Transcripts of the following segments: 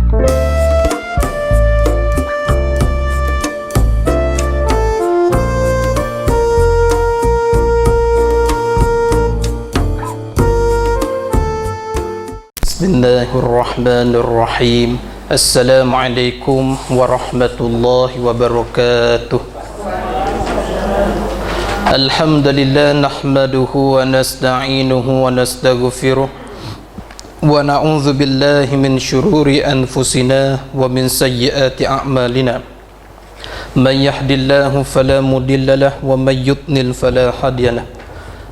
Bismillahirrahmanirrahim. Assalamualaikum warahmatullahi wabarakatuh. Alhamdulillah nahmaduhu wa nasta'inuhu wa nastaghfiruh wa na'udzu billahi min syururi anfusina wa min sayyiati a'malina. Man yahdihillahu fala mudilla lahu wa may yudlil fala hadiya lahu.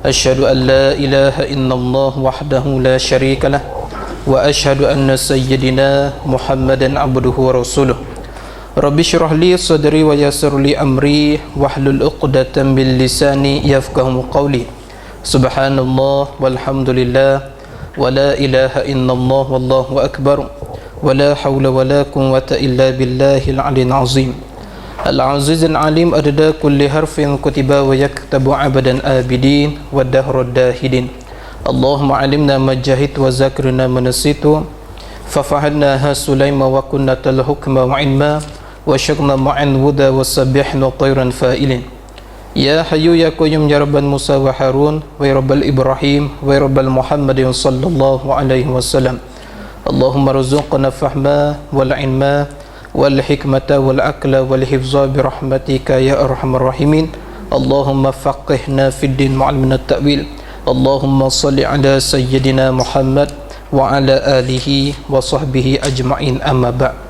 Asyhadu an la ilaha illallah wahdahu la syarika lahu wa asyhadu anna sayyidina Muhammadan abduhu wa rasuluh. Rabbi syrah li sadri wa yassir li amri wahlul 'uqdatam min lisani yafqahu qawli. Subhanallah walhamdulillah wa la ilaha illallah wallahu akbar wa la hawla wa la quwwata illa billahil 'aliyyil 'azim. Al-'azizul 'alim adada kulli harfin kutiba wa yaktabu 'abadan abidin wa dahrud dahidin. Allahumma alimna majahid wa zakrina manasitu fafahadnaha sulaima wa kunnatal hukma wa ilma wa syakna ma'an wuda wa sabihna tayran fa'ilin. Ya hayyu ya qayyum ya rabban Musa wa Harun wa ya rabbal Ibrahim wa ya rabbal Muhammadin sallallahu alaihi wasallam. Allahumma rzuqna fahma wal ilma wal hikmata wal akla wal hifza bi rahmatika ya arhamar rahimin. Allahumma faqihna fid din ma'almina ta'wil. Allahumma salli ala sayyidina Muhammad wa ala alihi wa sahbihi ajma'in, amma ba'.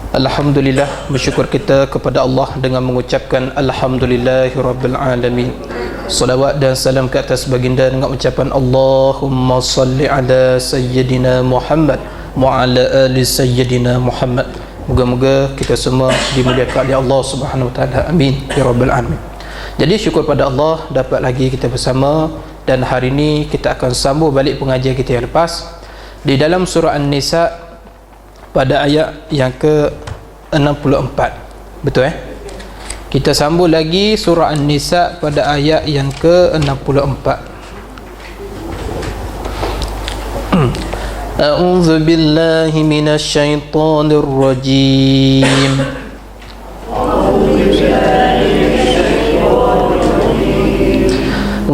Alhamdulillah, bersyukur kita kepada Allah dengan mengucapkan Alhamdulillahi Rabbil Alamin. Salawat dan salam ke atas baginda dengan ucapan Allahumma salli ala sayyidina Muhammad wa ala ali sayyidina Muhammad. Moga-moga kita semua dimuliakan oleh Allah Subhanahu wa taala. Amin ya Rabbil Alamin. Jadi syukur pada Allah dapat lagi kita bersama. Dan hari ini kita akan sambung balik pengajian kita yang lepas di dalam surah An-Nisa pada ayat yang ke-64. Betul Kita sambung lagi surah An-Nisa pada ayat yang ke-64. A'udzu billahi minasy syaithanir rajim.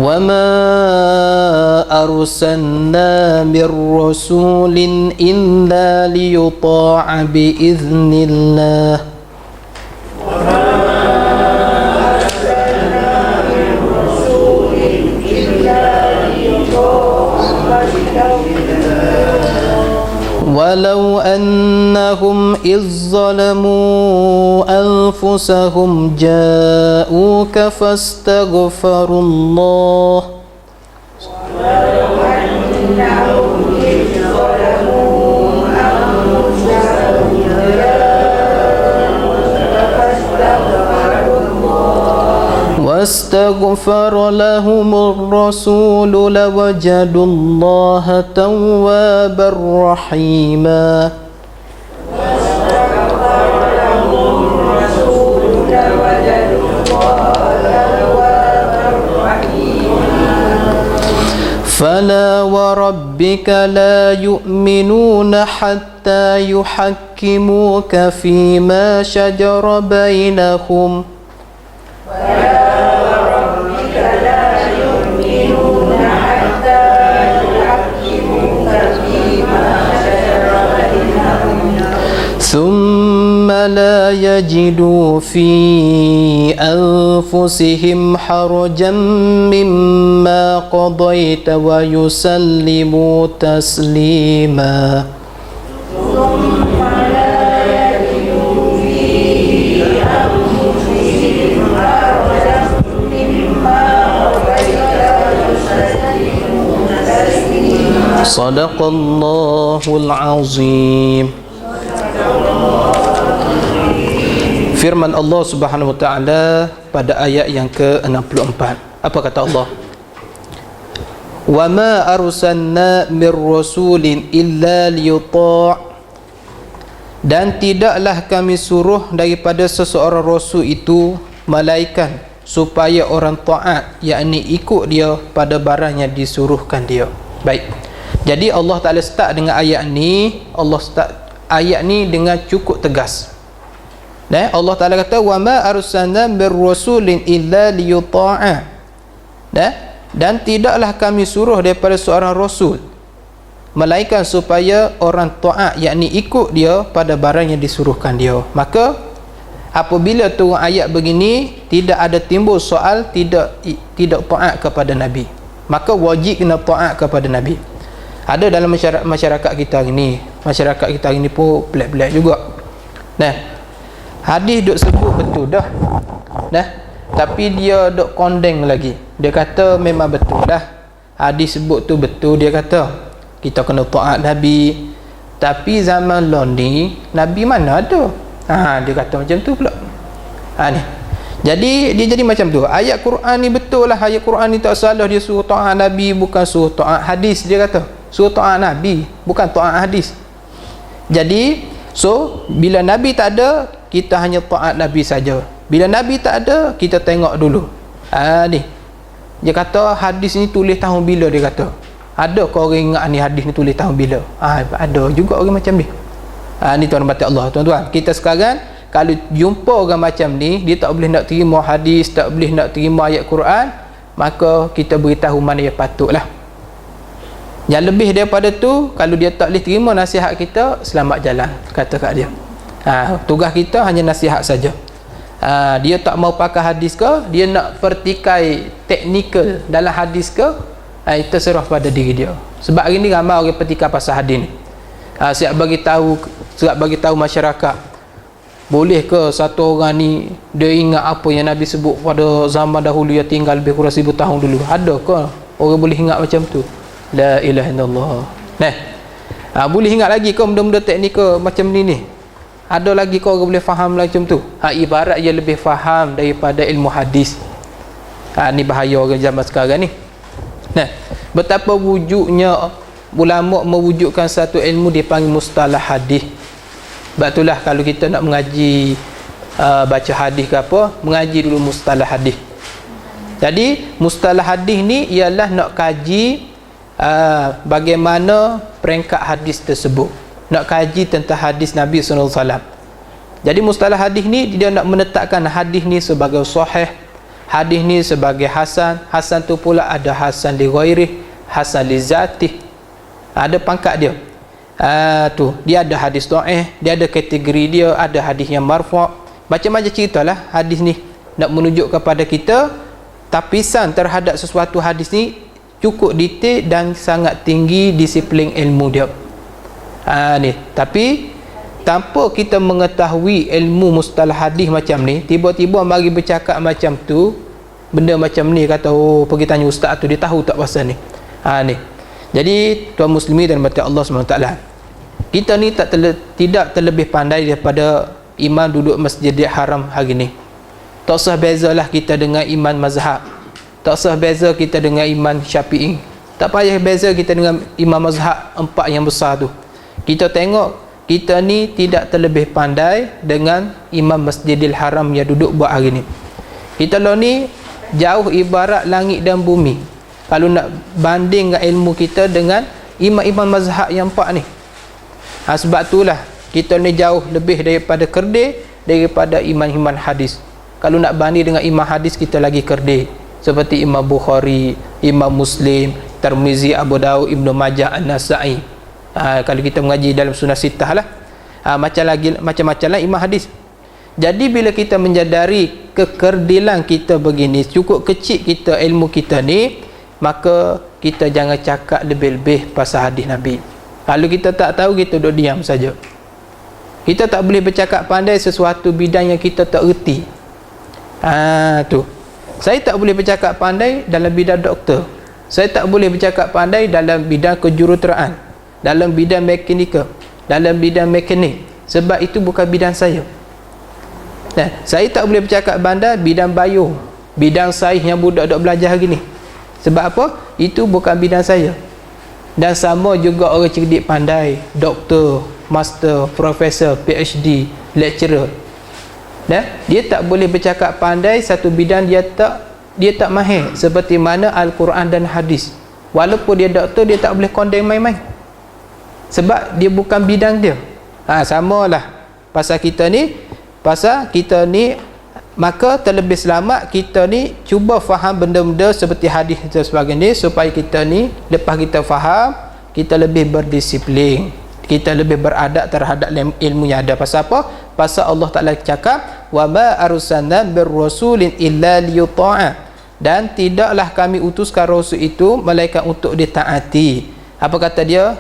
وَمَا أَرْسَلْنَا مِنْ رَسُولٍ إِلَّا لِيُطَاعَ بِإِذْنِ اللَّهِ ولو أنهم إذ ظلموا أنفسهم جاءوك فاستغفروا الله واستغفر لهم الرسول لوجدوا الله توابا رحيما. فلا وربك لا يؤمنون حتى يحكموك فيما شجر بينهم ثم لا يجدوا في أنفسهم حرجا مما قضيت ويسلموا تسليما. صدق الله العظيم. Firman Allah Subhanahu wa taala pada ayat yang ke-64. Apa kata Allah? Wa ma arsalna mir rasulin illa liyuta'. Dan tidaklah kami suruh daripada seseorang rasul itu malaikat supaya orang taat, yakni ikut dia pada barang yang disuruhkan dia. Baik. Jadi Allah Taala start dengan ayat ni, Allah start ayat ni dengan cukup tegas. Allah Ta'ala kata wa ma arsalna birrasulin illa liyuta'a. Dan tidaklah kami suruh daripada seorang rasul melainkan supaya orang taat, yakni ikut dia pada barang yang disuruhkan dia. Maka apabila turun ayat begini, tidak ada timbul soal tidak taat kepada Nabi, maka wajib kena taat kepada Nabi. Ada dalam masyarakat kita hari ni pun pelik-pelik juga. Hadis duk sebut betul dah. Tapi dia duk kondeng lagi. Dia kata memang betul dah. Hadis sebut tu betul, dia kata kita kena taat Nabi. Tapi zaman ni Nabi mana ada? Dia kata macam tu pula. Ni. Jadi dia jadi macam tu. Ayat Quran ni betul lah, ayat Quran ni tak salah, dia suruh taat Nabi, bukan suruh taat hadis. Dia kata suruh taat Nabi, bukan taat hadis. Jadi bila Nabi tak ada, kita hanya taat Nabi saja. Bila Nabi tak ada, kita tengok dulu. Ni dia kata hadis ni tulis tahun bila, dia kata. Ada kau orang ingat ni hadis ni tulis tahun bila? Ada juga orang macam ni. Ni tuan mati Allah, tuan-tuan. Kita sekarang kalau jumpa orang macam ni, dia tak boleh nak terima hadis, tak boleh nak terima ayat Quran, maka kita beritahu mana yang patutlah. Yang lebih daripada tu, kalau dia tak boleh terima nasihat kita, selamat jalan, kata kat dia. Tugas kita hanya nasihat saja. Dia tak mau pakai hadis ke, dia nak pertikai teknikal dalam hadis ke, itu serah pada diri dia. Sebab hari ni ramai orang pertikai pasal hadis ni. Siap bagi tahu masyarakat, boleh ke satu orang ni dia ingat apa yang Nabi sebut pada zaman dahulu yang tinggal lebih kurang 1000 tahun dulu? Ada ke orang boleh ingat macam tu? La ilaha illallah. Boleh ingat lagi ke benda-benda teknikal macam ni? Ada lagi kau orang boleh faham macam tu? Ibarat dia lebih faham daripada ilmu hadis. Ni bahaya orang zaman sekarang ni. Betapa wujudnya ulama mewujudkan satu ilmu dipanggil mustalah hadis. Sebab itulah kalau kita nak mengaji baca hadis ke apa, mengaji dulu mustalah hadis. Jadi mustalah hadis ni ialah nak kaji bagaimana peringkat hadis tersebut, nak kaji tentang hadis Nabi SAW. Jadi mustalah hadis ni dia nak menetapkan hadis ni sebagai sahih, hadis ni sebagai hasan. Hasan tu pula ada hasan li ghairih, hasan li zatih, ada pangkat dia. Dia ada hadis dhaif, dia ada kategori dia, ada hadis yang marfu', macam-macam ceritalah hadis ni nak menunjuk kepada kita tapisan terhadap sesuatu hadis ni cukup detail dan sangat tinggi disiplin ilmu dia. Tapi tanpa kita mengetahui ilmu mustalah hadis macam ni, tiba-tiba mari bercakap macam tu, benda macam ni, kata pergi tanya ustaz tu, dia tahu tak pasal ni. Ni. Jadi tuan muslimin dan mati Allah SWT, kita ni tidak terlebih pandai daripada imam duduk Masjidil Haram hari ni. Tak usah bezalah kita dengan imam mazhab, tak usah beza kita dengan imam Syafi'i, tak payah beza kita dengan imam mazhab 4 yang besar tu. Kita tengok kita ni tidak terlebih pandai dengan imam Masjidil Haram yang duduk buat hari ni. Kita ni jauh ibarat langit dan bumi kalau nak bandingkan ilmu kita dengan imam-imam mazhab yang 4 ni. Sebab itulah kita ni jauh lebih daripada kerdil daripada imam-imam hadis. Kalau nak banding dengan imam hadis, kita lagi kerdil, seperti Imam Bukhari, Imam Muslim, Tirmizi, Abu Daud, Ibnu Majah, An-Nasa'i. Kalau kita mengaji dalam Sunnah Sittah lah, macam-macam lah imam hadis. Jadi bila kita menyadari kekerdilan kita begini, cukup kecil kita ilmu kita ni, maka kita jangan cakap lebih-lebih pasal hadis Nabi. Kalau kita tak tahu, kita duduk diam saja. Kita tak boleh bercakap pandai sesuatu bidang yang kita tak erti. Tu. Saya tak boleh bercakap pandai dalam bidang doktor. Saya tak boleh bercakap pandai dalam bidang kejuruteraan, dalam bidang mekanikal, dalam bidang mekanik, sebab itu bukan bidang saya. Saya tak boleh bercakap pandai bidang bio, bidang sains yang budak dok belajar hari ni. Sebab apa? Itu bukan bidang saya. Dan sama juga orang cerdik pandai, doktor, master, profesor, PhD, lecturer. Dia tak boleh bercakap pandai satu bidang dia tak mahir, seperti mana Al-Quran dan hadis. Walaupun dia doktor, dia tak boleh condemn main-main, sebab dia bukan bidang dia. Samalah pasal kita ni, maka terlebih selamat kita ni cuba faham benda-benda seperti hadis dan sebagainya, supaya kita ni lepas kita faham, kita lebih berdisiplin, kita lebih beradab terhadap ilmu yang ada. Pasal apa? Pasal Allah Ta'ala cakap, wa ma arsalna birrasulin illa liyuta'a, dan tidaklah kami utuskan rasul itu melainkan untuk ditaati. Apa kata dia?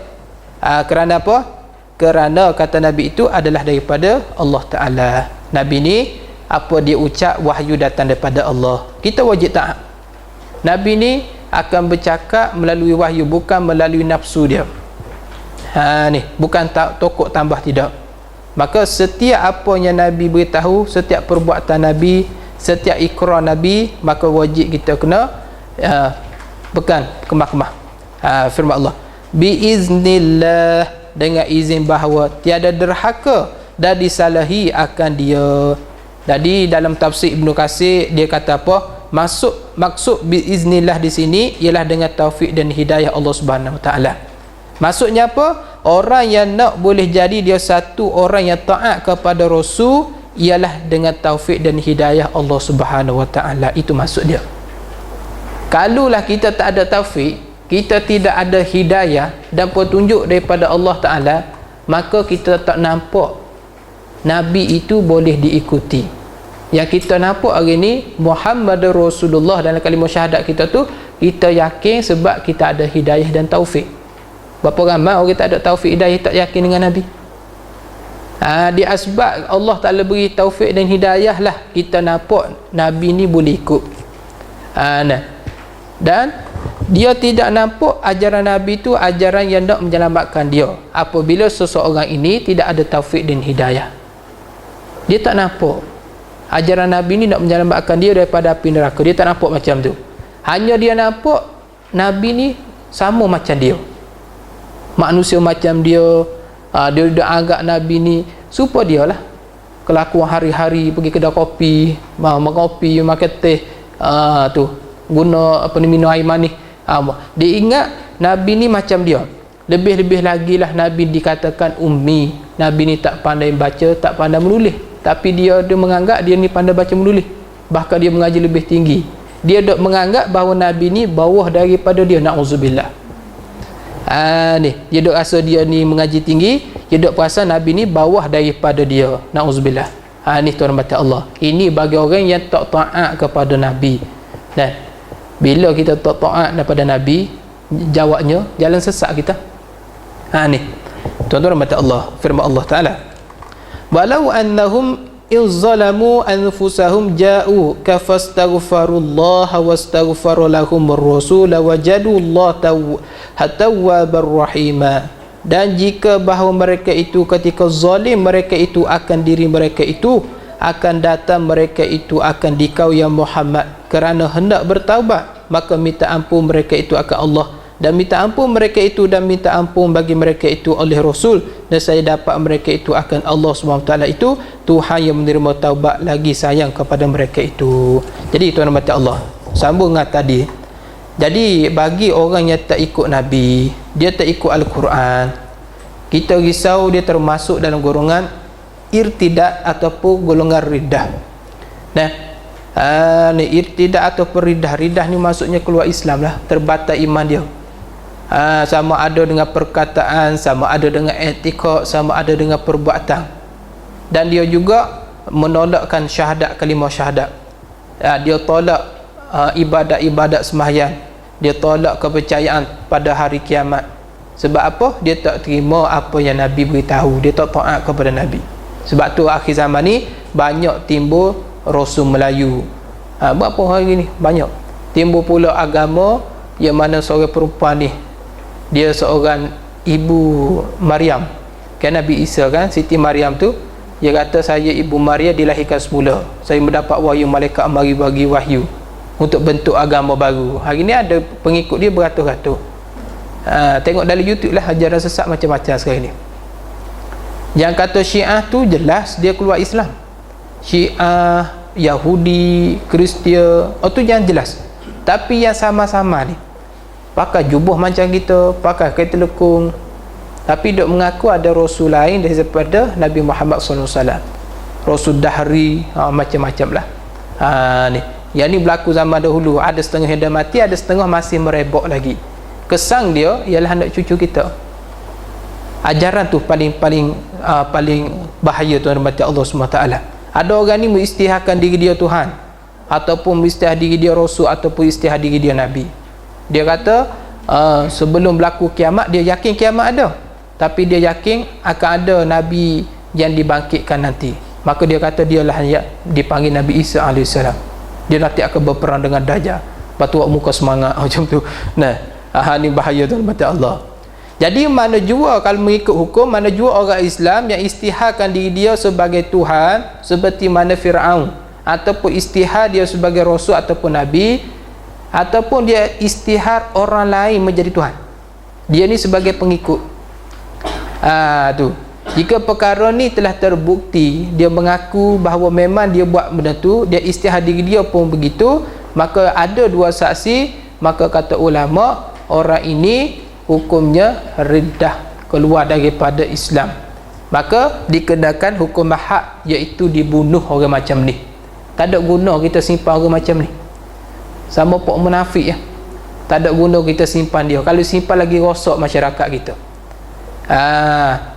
Kerana apa? Kerana kata Nabi itu adalah daripada Allah Ta'ala. Nabi ni apa dia ucap, wahyu datang daripada Allah, kita wajib taat. Nabi ni akan bercakap melalui wahyu, bukan melalui nafsu dia. Ni bukan tokok tambah, tidak. Maka setiap apa yang Nabi beritahu, setiap perbuatan Nabi, setiap ikrar Nabi, maka wajib kita kena bukan kemah-kemah. Firman Allah, biiznillah, dengan izin bahawa tiada derhaka dan disalahi akan dia. Jadi dalam tafsir Ibnu Katsir dia kata apa? Maksud biiznillah di sini ialah dengan taufik dan hidayah Allah Subhanahu Wa Taala. Maksudnya apa? Orang yang nak boleh jadi dia satu orang yang taat kepada Rasul ialah dengan taufik dan hidayah Allah Subhanahu Wa Taala. Itu maksud dia. Kalulah kita tak ada taufik, kita tidak ada hidayah dan petunjuk daripada Allah Ta'ala, maka kita tak nampak Nabi itu boleh diikuti. Yang kita nampak hari ni Muhammad Rasulullah dalam kalimah syahadat kita tu, kita yakin sebab kita ada hidayah dan taufik. Berapa ramai orang tak ada taufik hidayah, tak yakin dengan Nabi. Di asbab Allah Ta'ala beri taufik dan hidayah lah kita nampak Nabi ni boleh ikut. Dan dia tidak nampak ajaran Nabi tu ajaran yang nak menyelamatkan dia. Apabila seseorang ini tidak ada taufik dan hidayah, dia tak nampak ajaran Nabi ni nak menyelamatkan dia daripada api neraka. Dia tak nampak macam tu. Hanya dia nampak Nabi ni sama macam dia, manusia macam dia. Dia dah anggap Nabi ni supaya dia lah kelakuan hari-hari, pergi kedai kopi, makan kopi, makan teh, tu guna apa ni, minum air manis. Dia ingat Nabi ni macam dia. Lebih-lebih lagi lah Nabi dikatakan ummi. Nabi ni tak pandai baca, tak pandai menulis, tapi dia menganggap dia ni pandai baca menulis. Bahkan dia mengaji lebih tinggi. Dia dok menganggap bahawa Nabi ni bawah daripada dia. Na'udzubillah. Ni dia dok rasa dia ni mengaji tinggi, dia dok perasan Nabi ni bawah daripada dia. Na'udzubillah. Ni tuan mata Allah. Ini bagi orang yang tak taat kepada Nabi. Dan bila kita tak taat daripada Nabi, jawabnya jalan sesat kita. Ni tuan-tuan mata Allah, firman Allah Ta'ala, walau annahum izzalamu anfusahum ja'u kafastaghfarullaha wastaghfara lahumur rasul wajadullaha tawwabar rahima. Dan jika bahawa mereka itu ketika zalim, mereka itu akan diri mereka itu, akan datang mereka itu akan dikau ya Muhammad kerana hendak bertaubat, maka minta ampun mereka itu akan Allah, dan minta ampun mereka itu, dan minta ampun bagi mereka itu oleh Rasul, dan saya dapat mereka itu akan Allah SWT itu Tuhan yang menerima taubat lagi sayang kepada mereka itu. Jadi tuan mata Allah, sambung dengan tadi. Jadi bagi orang yang tak ikut Nabi, dia tak ikut Al-Quran, kita risau dia termasuk dalam golongan irtidat ataupun golongan riddah. Ni irtidat ataupun riddah. Riddah ni maksudnya keluar Islam lah, terbatal iman dia. Sama ada dengan perkataan, sama ada dengan etikad, sama ada dengan perbuatan. Dan dia juga menolakkan syahadat, kalimah syahadat. Dia tolak ibadat-ibadat sembahyang. Dia tolak kepercayaan pada hari kiamat. Sebab apa? Dia tak terima apa yang Nabi beritahu. Dia tak taat kepada Nabi. Sebab tu akhir zaman ni banyak timbul Rasul Melayu. Berapa hari ni banyak timbul pula agama yang mana seorang perempuan ni, dia seorang ibu Maryam, kan Nabi Isa kan, Siti Maryam tu, dia kata saya ibu Maryam dilahirkan semula, saya mendapat wahyu malaikat mari bagi wahyu untuk bentuk agama baru. Hari ni ada pengikut dia beratus-ratus. Tengok dalam YouTube lah, ajaran sesat macam-macam sekarang ni. Yang kata Syiah tu jelas dia keluar Islam. Syiah, Yahudi, Kristian, tu yang jelas. Tapi yang sama-sama ni pakai jubah macam kita, pakai kain telekung, tapi dok mengaku ada rasul lain daripada Nabi Muhammad SAW. Rasul dahri, macam-macam lah. Ni yang ni berlaku zaman dahulu. Ada setengah yang dah mati, ada setengah masih merebak lagi. Kesang dia ialah anak cucu kita. Ajaran tu paling bahaya tuan mati Allah SWT. Ada orang ni mengisytiharkan diri dia Tuhan, ataupun mengisytihar diri dia rasul, ataupun isytihar diri dia nabi. Dia kata sebelum berlaku kiamat, dia yakin kiamat ada, tapi dia yakin akan ada nabi yang dibangkitkan nanti. Maka dia kata dialah yang dipanggil Nabi Isa AS. Dia nanti akan berperang dengan Dajjal. Lepas tu muka semangat macam tu. Nah, ni bahaya tu mata Allah. Jadi mana jua kalau mengikut hukum, mana jua orang Islam yang istiharkan diri dia sebagai Tuhan, seperti mana Fir'aun, ataupun istihar dia sebagai rasul ataupun nabi, ataupun dia istihar orang lain menjadi Tuhan, dia ni sebagai pengikut. Tu jika perkara ni telah terbukti, dia mengaku bahawa memang dia buat benda tu, dia istihar diri dia pun begitu, maka ada dua saksi, maka kata ulama orang ini hukumnya riddah, keluar daripada Islam. Maka dikenakan hukum had, iaitu dibunuh orang macam ni. Tak ada guna kita simpan orang macam ni. Sama pok munafik ya. Tak ada guna kita simpan dia. Kalau simpan lagi rosak masyarakat kita.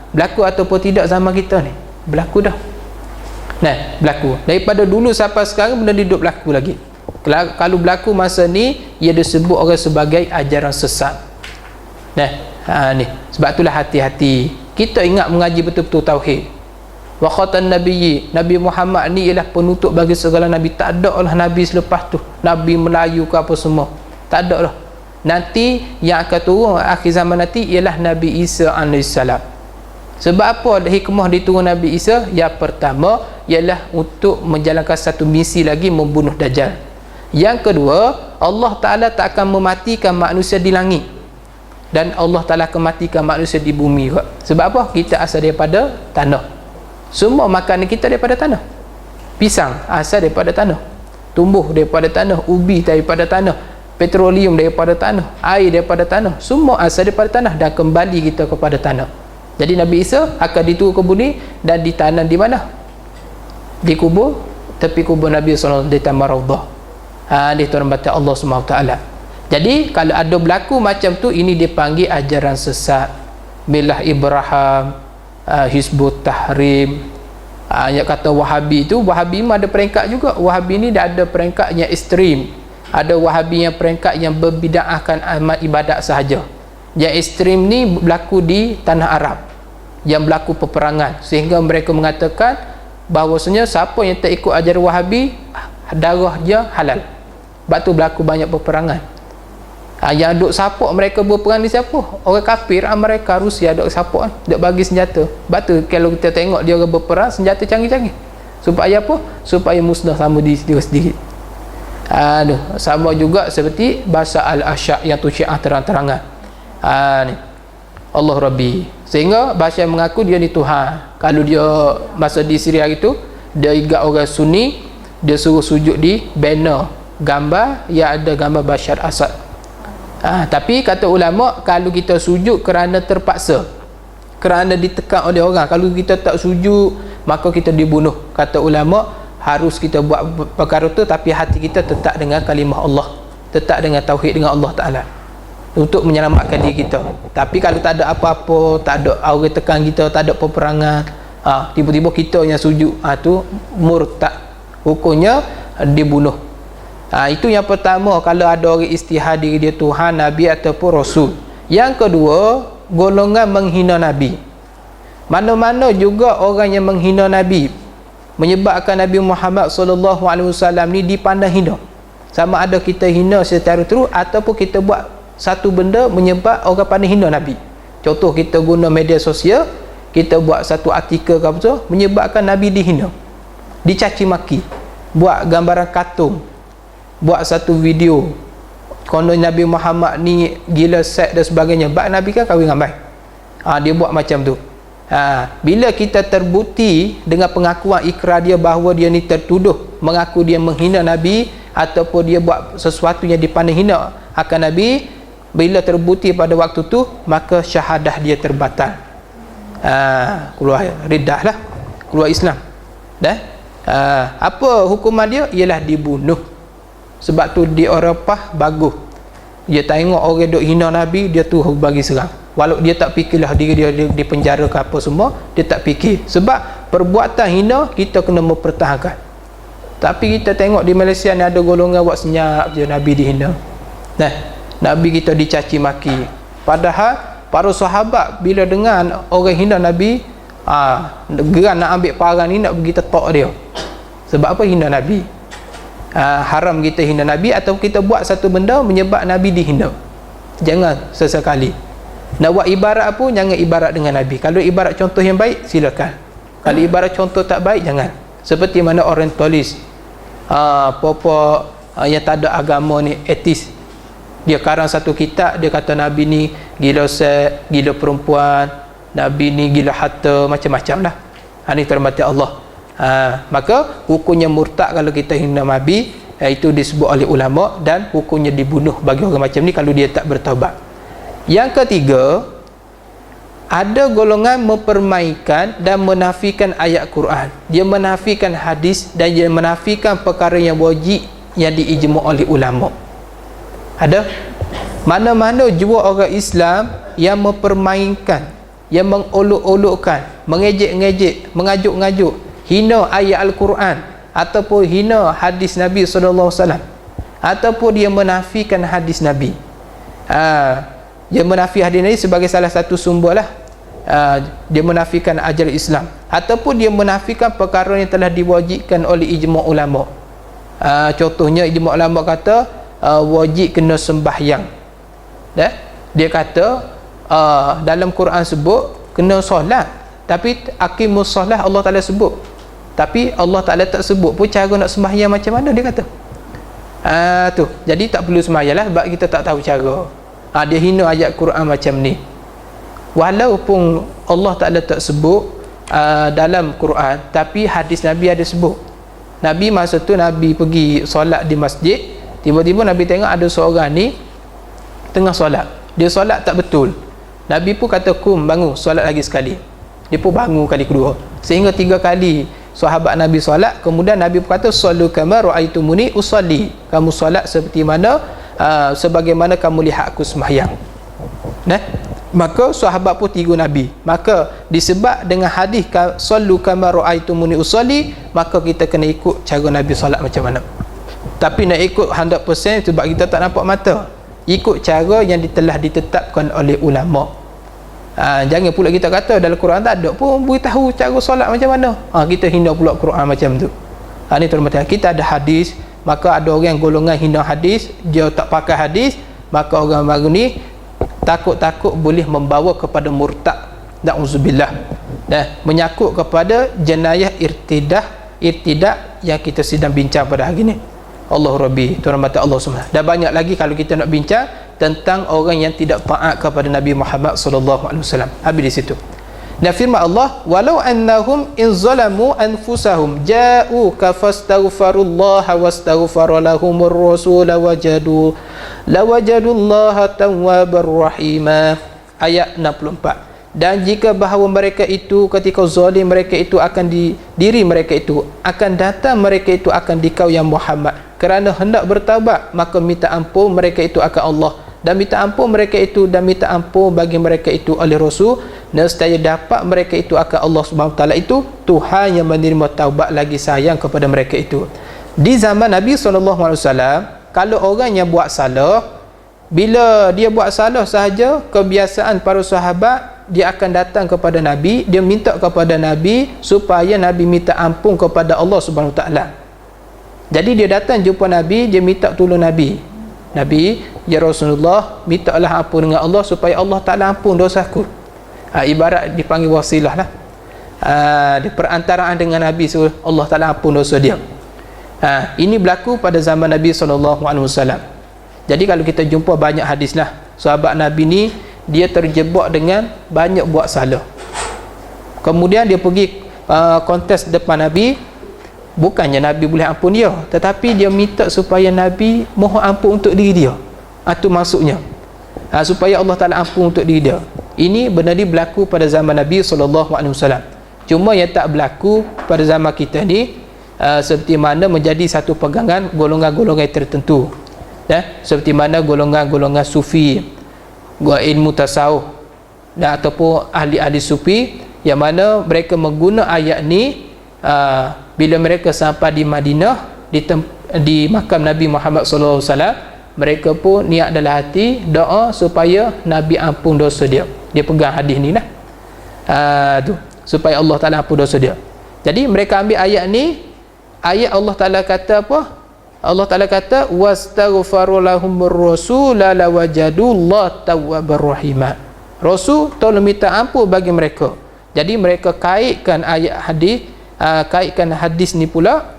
Berlaku ataupun tidak zaman kita ni? Berlaku dah. Nah, berlaku. Daripada dulu sampai sekarang benda ni duduk berlaku lagi. Kalau berlaku masa ni, ia disebut orang sebagai ajaran sesat. Nah, ni. Sebab itulah hati-hati. Kita ingat mengaji betul-betul tauhid. Wa khatan nabiyyi, Nabi Muhammad ni ialah penutup bagi segala nabi. Tak ada lah nabi selepas tu, nabi Melayu ke apa semua. Tak ada lah. Nanti yang akan turun akhir zaman nanti ialah Nabi Isa AS. Sebab apa hikmah diturun Nabi Isa? Yang pertama ialah untuk menjalankan satu misi lagi, membunuh Dajjal. Yang kedua, Allah Ta'ala tak akan mematikan manusia di langit, dan Allah Ta'ala akan matikan manusia di bumi juga. Sebab apa? Kita asal daripada tanah. Semua makanan kita daripada tanah. Pisang asal daripada tanah, tumbuh daripada tanah, ubi daripada tanah, petroleum daripada tanah, air daripada tanah, semua asal daripada tanah dan kembali kita kepada tanah. Jadi Nabi Isa akan diturun ke bumi dan ditanam di mana? Di kubur, tepi kubur Nabi SAW di Taman Raudhah. Dia tuan baca Allah SWT. Jadi kalau ada berlaku macam tu, ini dipanggil ajaran sesat. Milah Ibrahim, Hizbut Tahrim. Yang kata Wahabi tu, Wahabi ada peringkat juga. Wahabi ni dah ada peringkat yang ekstrim. Ada Wahabi yang peringkat yang berbid'ahkan amal ibadat sahaja. Yang ekstrim ni berlaku di tanah Arab, yang berlaku peperangan, sehingga mereka mengatakan bahawasanya siapa yang tak ikut ajaran Wahabi, darah dia halal. Sebab tu berlaku banyak peperangan. Yang duk support mereka berperang ni siapa? Orang kafir Amerika, Rusia duk support, duk bagi senjata. Sebab tu kalau kita tengok dia orang berperang, senjata canggih-canggih. Supaya apa? Supaya musnah sama diri sendiri. Sama juga seperti bahasa Al-Ashya yang tu Syiah terang-terangan. Ni Allah Rabbi, sehingga bahasa yang mengaku dia ni Tuhan. Kalau dia masa di Syria itu, dia igat orang Sunni, dia suruh sujud di banner gambar yang ada gambar Bashar Assad. Tapi kata ulama, kalau kita sujud kerana terpaksa, kerana ditekan oleh orang, kalau kita tak sujud maka kita dibunuh. Kata ulama, harus kita buat perkara tu tapi hati kita tetap dengan kalimah Allah, tetap dengan tauhid dengan Allah Ta'ala, untuk menyelamatkan diri kita. Tapi kalau tak ada apa-apa, tak ada orang tekan kita, tak ada peperangan, tiba-tiba kita yang sujud, tu murtad, hukumnya dibunuh. Itu yang pertama, kalau ada orang istihad diri dia Tuhan, Nabi ataupun Rasul. Yang kedua, golongan menghina Nabi. Mana-mana juga orang yang menghina Nabi, menyebabkan Nabi Muhammad SAW ni dipandang hina. Sama ada kita hina secara terus ataupun kita buat satu benda menyebab orang pandang hina Nabi. Contoh, kita guna media sosial, kita buat satu artikel ke apa tu, menyebabkan Nabi dihina, dicaci maki, buat gambaran kartun, buat satu video konon Nabi Muhammad ni gila, seks dan sebagainya. Bab Nabi kan kahwin dengan baik. Dia buat macam tu. Bila kita terbukti dengan pengakuan ikrar dia bahawa dia ni tertuduh mengaku dia menghina Nabi, ataupun dia buat sesuatu yang dipandang hina akan Nabi, Bila terbukti pada waktu tu, maka syahadah dia terbatal. Keluar riddah lah, keluar Islam. Dan apa hukuman dia? Ialah dibunuh. Sebab tu di Eropah bagus, dia tengok orang duk hina Nabi, dia tu bagi serang. Walau dia tak fikirlah diri dia di penjara ke apa semua, dia tak fikir. Sebab perbuatan hina kita kena mempertahankan. Tapi kita tengok di Malaysia ni ada golongan buat senyap je Nabi dihina. Nah, Nabi kita dicaci maki. Padahal para sahabat bila dengar orang hina Nabi, geran nak ambil parang ni, nak pergi tetok dia. Sebab apa hina Nabi? Haram kita hina Nabi, atau kita buat satu benda menyebab Nabi dihina. Jangan sesekali. Nak buat ibarat pun jangan ibarat dengan Nabi. Kalau ibarat contoh yang baik, silakan. Kalau ibarat contoh tak baik, jangan. Seperti mana orientalis, yang tak ada agama ni, etis, dia karang satu kitab, dia kata Nabi ni gila seks, gila perempuan, Nabi ni gila harta, macam-macam lah. Ini terhormati Allah. Maka hukumnya murtad kalau kita hina Nabi, itu disebut oleh ulama, dan hukumnya dibunuh bagi orang macam ni kalau dia tak bertaubat. Yang ketiga, ada golongan mempermainkan dan menafikan ayat Quran. Dia menafikan hadis dan dia menafikan perkara yang wajib yang diijma' oleh ulama. Ada mana-mana jua orang Islam yang mempermainkan, yang mengolok-olokkan, mengejek-ngejek, mengajuk-ngajuk, hina ayat Al-Quran ataupun hina hadis Nabi SAW, ataupun dia menafikan hadis Nabi. Dia menafi hadis Nabi sebagai salah satu sumber lah. Dia menafikan ajaran Islam, ataupun dia menafikan perkara yang telah diwajibkan oleh ijma' ulama. Contohnya ijma' ulama kata wajib kena sembahyang. Dia kata dalam Quran sebut kena solat, tapi aqimus solat Allah Ta'ala sebut, tapi Allah Ta'ala tak sebut pun cara nak sembahyang macam mana, dia kata. Tu jadi tak perlu sembahyang lah, sebab kita tak tahu cara. Dia hina ayat Quran macam ni, walaupun Allah Ta'ala tak sebut dalam Quran, tapi hadis Nabi ada sebut. Nabi masa tu Nabi pergi solat di masjid, tiba-tiba Nabi tengok ada seorang ni tengah solat, dia solat tak betul. Nabi pun kata, kum, bangun solat lagi sekali. Dia pun bangun kali kedua, sehingga 3 kali sahabat Nabi solat. Kemudian Nabi pun kata, sallu kama ra'aitumuni usalli, kamu solat seperti mana sebagaimana kamu lihat aku sembahyang. Maka sahabat pun tiru Nabi. Maka disebab dengan hadis sallu kama ra'aitumuni usalli, maka kita kena ikut cara Nabi solat macam mana. Tapi nak ikut 100% sebab kita tak nampak mata, ikut cara yang telah ditetapkan oleh ulama. Jangan pula kita kata dalam Quran tak ada pun beritahu cara solat macam mana. Kita hina pula Quran macam tu. Ini termasuk kita ada hadis, maka ada orang golongan hina hadis, dia tak pakai hadis, maka orang baru ni takut-takut boleh membawa kepada murtad, na'udzubillah, dan menyangkut kepada jenayah irtidah yang kita sedang bincang pada hari ni. Allah Rabbi, Tuhan mata Allah SWT. Dan banyak lagi kalau kita nak bincang tentang orang yang tidak taat kepada Nabi Muhammad SAW. Habis di situ. Dan firman Allah, walau annahum in zalamu anfusahum ja'uka fastaghfirullaha wastaghfara lahumur rasul lawajadullaha tawwabar rahima. Ayat 64. Dan jika bahawa mereka itu ketika zalim, mereka itu akan diri mereka itu akan datang, mereka itu akan dikau yang Muhammad kerana hendak bertaubat, maka minta ampun mereka itu akan Allah, dan minta ampun mereka itu, dan minta ampun bagi mereka itu oleh Rasul, nescaya dapat mereka itu akan Allah Subhanahu Wa Taala itu Tuhan yang menerima taubat lagi sayang kepada mereka itu. Di zaman Nabi SAW, kalau orang yang buat salah, bila dia buat salah sahaja, kebiasaan para sahabat, dia akan datang kepada Nabi, dia minta kepada Nabi supaya Nabi minta ampun kepada Allah Subhanahu Wa Taala. Jadi dia datang jumpa Nabi, dia minta tolong Nabi. Nabi, ya Rasulullah, mintalah ampun dengan Allah supaya Allah Ta'ala ampun dosaku. Ibarat dipanggil wasilah lah. Di perantaraan dengan Nabi, so Allah Ta'ala ampun dosa dia. Ini berlaku pada zaman Nabi SAW. Jadi kalau kita jumpa banyak hadis lah, sahabat Nabi ni dia terjebak dengan banyak buat salah. Kemudian dia pergi kontes depan Nabi. Bukannya Nabi boleh ampun dia, tetapi dia minta supaya Nabi mohon ampun untuk diri dia. Itu maksudnya. supaya Allah Ta'ala ampun untuk diri dia. Ini benda ni berlaku pada zaman Nabi SAW. Cuma yang tak berlaku pada zaman kita ni, seperti mana menjadi satu pegangan golongan-golongan tertentu, seperti mana golongan-golongan sufi, ilmu tasawuf, dan ataupun ahli-ahli sufi, yang mana mereka mengguna ayat ni bila mereka sampai di Madinah, di makam Nabi Muhammad SAW, mereka pun niat dalam hati doa supaya Nabi ampun dosa dia. Dia pegang hadis ni lah, tu, supaya Allah Ta'ala ampun dosa dia. Jadi mereka ambil ayat ni, ayat Allah Ta'ala kata apa? Allah Ta'ala kata wastaghfaru lahumur rasula lawajadullah tawwabar rahimah. Rasul tolong minta ampun bagi mereka. Jadi mereka kaitkan ayat hadis, kaitkan hadis ni pula,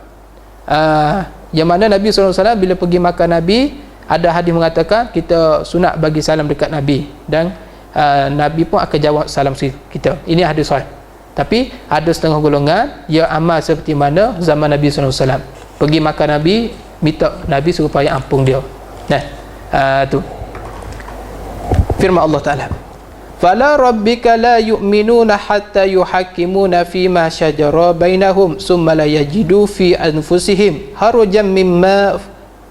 yang mana Nabi SAW bila pergi makan Nabi, ada hadis mengatakan kita sunat bagi salam dekat Nabi, dan Nabi pun akan jawab salam kita. Ini hadis sahih. Tapi ada setengah golongan yang amal seperti mana zaman Nabi SAW, pergi makan Nabi, minta Nabi supaya ampun dia. Tu firman Allah Ta'ala, fala rabbika la yu'minuna hatta yuhakkimuna fima syajara bainahum summa la yajidu fi anfusihim harajan mimma